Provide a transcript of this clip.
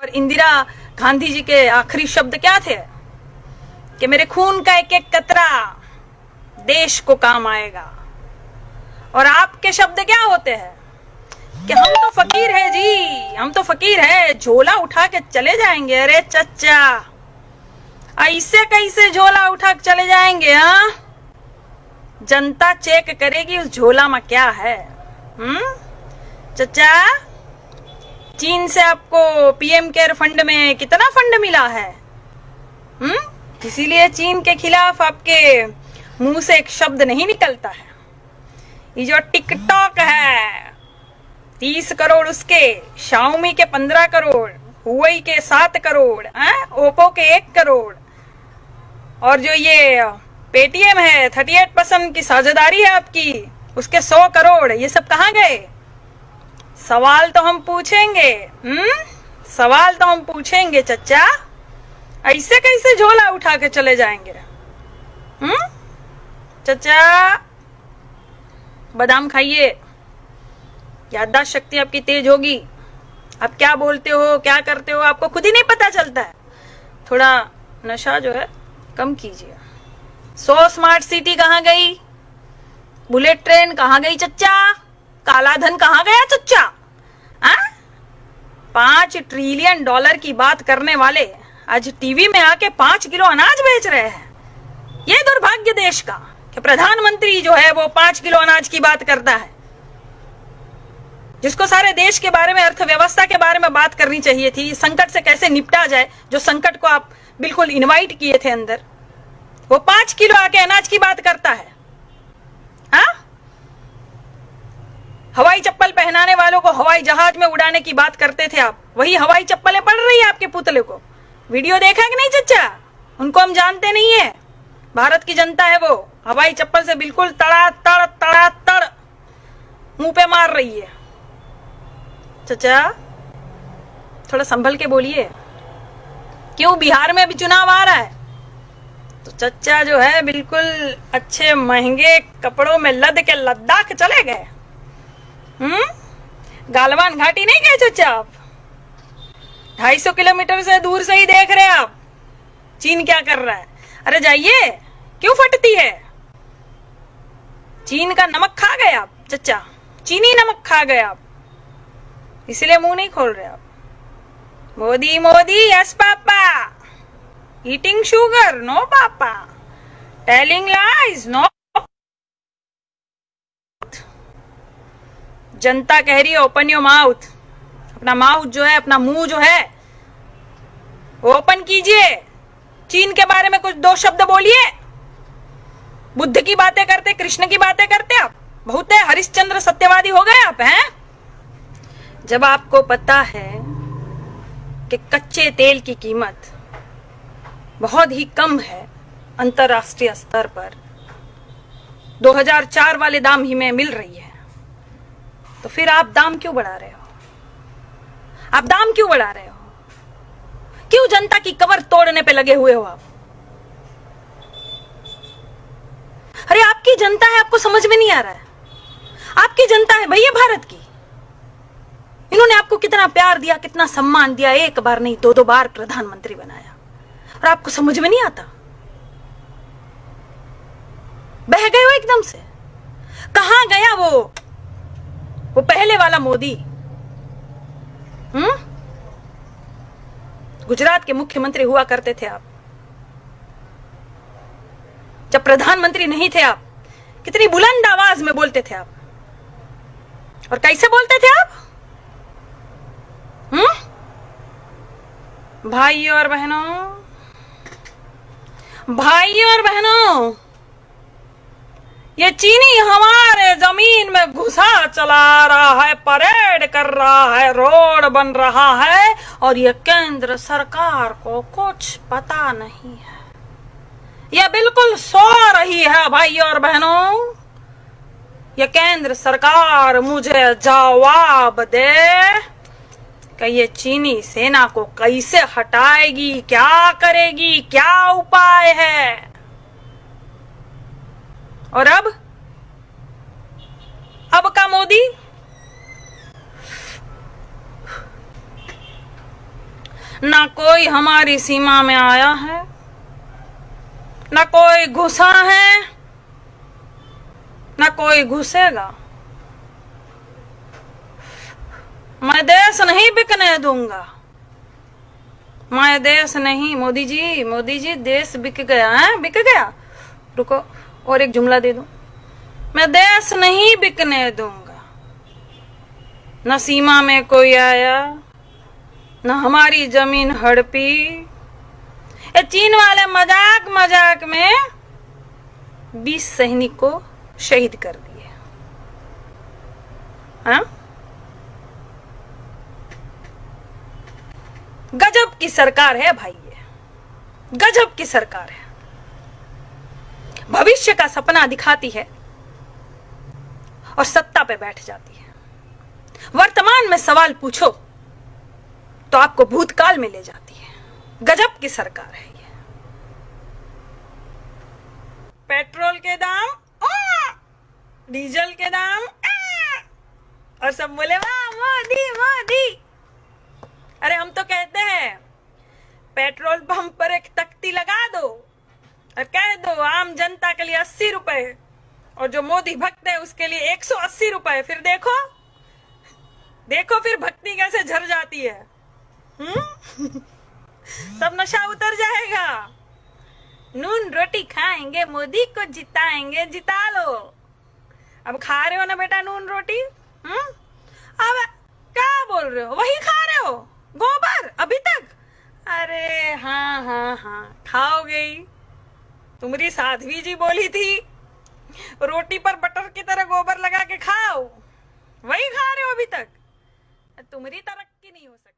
और इंदिरा गांधी जी के आखिरी शब्द क्या थे कि मेरे खून का एक एक कतरा देश को काम आएगा। और आपके शब्द क्या होते हैं कि हम तो फकीर है जी, हम तो फकीर है, झोला उठा के चले जाएंगे। अरे चच्चा, ऐसे कैसे झोला उठा के चले जाएंगे? हाँ, जनता चेक करेगी उस झोला में क्या है। चच्चा, चीन से आपको पीएम केयर फंड में कितना फंड मिला है? इसीलिए चीन के खिलाफ आपके मुंह से एक शब्द नहीं निकलता है। ये जो टिकटॉक है 30 करोड़ उसके, शाओमी के 15 करोड़, हुआई के 7 करोड़, ओप्पो के 1 करोड़, और जो ये पेटीएम है 38% की साझेदारी है आपकी, उसके 100 करोड़, ये सब कहाँ गए? सवाल तो हम पूछेंगे, सवाल तो हम पूछेंगे चच्चा। ऐसे कैसे झोला उठा के चले जाएंगे? चच्चा, बादाम खाइए, याददाश्त शक्ति आपकी तेज होगी। आप क्या बोलते हो, क्या करते हो, आपको खुद ही नहीं पता चलता है। थोड़ा नशा जो है कम कीजिए। 100 स्मार्ट सिटी कहाँ गई? बुलेट ट्रेन कहाँ गई चच्चा? काला धन कहाँ गया चच्चा? 5 ट्रिलियन डॉलर की बात करने वाले आज टीवी में आके 5 किलो अनाज बेच रहे हैं। ये दुर्भाग्य देश का कि प्रधानमंत्री जो है वो 5 किलो अनाज की बात करता है, जिसको सारे देश के बारे में, अर्थव्यवस्था के बारे में बात करनी चाहिए थी। संकट से कैसे निपटा जाए, जो संकट को आप बिल्कुल इनवाइट किए थे अंदर, वो 5 किलो आके अनाज की बात करता है। हवाई चप्पल पहनाने वालों को हवाई जहाज में उड़ाने की बात करते थे आप, वही हवाई चप्पलें पड़ रही है आपके पुतले को। वीडियो देखा कि नहीं चच्चा? उनको हम जानते नहीं है, भारत की जनता है वो। हवाई चप्पल से बिल्कुल तड़ा मुंह पे मार रही है। चच्चा, थोड़ा संभल के बोलिए। क्यों? बिहार में भी चुनाव आ रहा है, तो चच्चा जो है बिल्कुल अच्छे महंगे कपड़ों में लद के लद्दाख चले गए। गालवान घाटी नहीं गए चच्चा आप? 250 किलोमीटर से दूर से ही देख रहे हैं आप चीन क्या कर रहा है। अरे जाइए, क्यों फटती है? चीन का नमक खा गए आप चच्चा, चीनी नमक खा गए आप, इसलिए मुंह नहीं खोल रहे आप। Modi Modi, yes papa, eating sugar, no papa, telling lies, no. जनता कह रही है ओपन योर माउथ। अपना माउथ जो है, अपना मुंह जो है ओपन कीजिए। चीन के बारे में कुछ 2 शब्द बोलिए। बुद्ध की बातें करते, कृष्ण की बातें करते आप, बहुत है हरिश्चंद्र सत्यवादी हो गए आप हैं। जब आपको पता है कि कच्चे तेल की कीमत बहुत ही कम है अंतरराष्ट्रीय स्तर पर, 2004 वाले दाम ही में मिल रही है, तो फिर आप दाम क्यों बढ़ा रहे हो? आप दाम क्यों बढ़ा रहे हो? क्यों जनता की कमर तोड़ने पे लगे हुए हो आप? अरे आपकी जनता है, आपको समझ में नहीं आ रहा है? आपकी जनता है भैया भारत की। इन्होंने आपको कितना प्यार दिया, कितना सम्मान दिया, 1 बार नहीं 2-2 बार प्रधानमंत्री बनाया, और आपको समझ में नहीं आता? बह गए हो एकदम से। कहां गया वो पहले वाला मोदी? गुजरात के मुख्यमंत्री हुआ करते थे आप, जब प्रधानमंत्री नहीं थे आप, कितनी बुलंद आवाज में बोलते थे आप। और कैसे बोलते थे आप? भाइयों और बहनों, ये चीनी हमारे जमीन में घुसा चला रहा है, परेड कर रहा है, रोड बन रहा है, और ये केंद्र सरकार को कुछ पता नहीं है। ये बिल्कुल सो रही है भाइयों और बहनों। ये केंद्र सरकार मुझे जवाब दे कि ये चीनी सेना को कैसे हटाएगी, क्या करेगी, क्या उपाय है। और अब का मोदी ना कोई हमारी सीमा में आया है, ना कोई घुसा है, ना कोई घुसेगा। मैं देश नहीं बिकने दूंगा, मैं देश नहीं। मोदी जी देश बिक गया है, बिक गया। रुको और एक जुमला दे दो। मैं देश नहीं बिकने दूंगा, न सीमा में कोई आया, न हमारी जमीन हड़पी। ये चीन वाले मजाक मजाक में 20 सैनिक को शहीद कर दिए। हाँ? गजब की सरकार है भाई, ये गजब की सरकार है। भविष्य का सपना दिखाती है और सत्ता पे बैठ जाती है। वर्तमान में सवाल पूछो तो आपको भूतकाल में ले जाती है। गजब की सरकार है ये। पेट्रोल के दाम, डीजल के दाम, और सब बोले वाह मोदी मोदी। अरे हम तो कहते हैं पेट्रोल पंप पर एक तख्ती लगा दो और कह दो आम जनता के लिए 80 रुपए, और जो मोदी भक्त है उसके लिए 180 रुपए। फिर देखो देखो फिर भक्ति कैसे झर जाती है। सब नशा उतर जाएगा। नून रोटी खाएंगे, मोदी को जिताएंगे, जिता लो। अब खा रहे हो ना बेटा नून रोटी? अब क्या बोल रहे हो? वही खा रहे हो गोबर अभी तक? अरे हाँ खाओगे ही। तुम्हारी साध्वी जी बोली थी रोटी पर बटर की तरह गोबर लगा के खाओ, वही खा रहे हो अभी तक। तुम्हारी तरक्की नहीं हो सकती।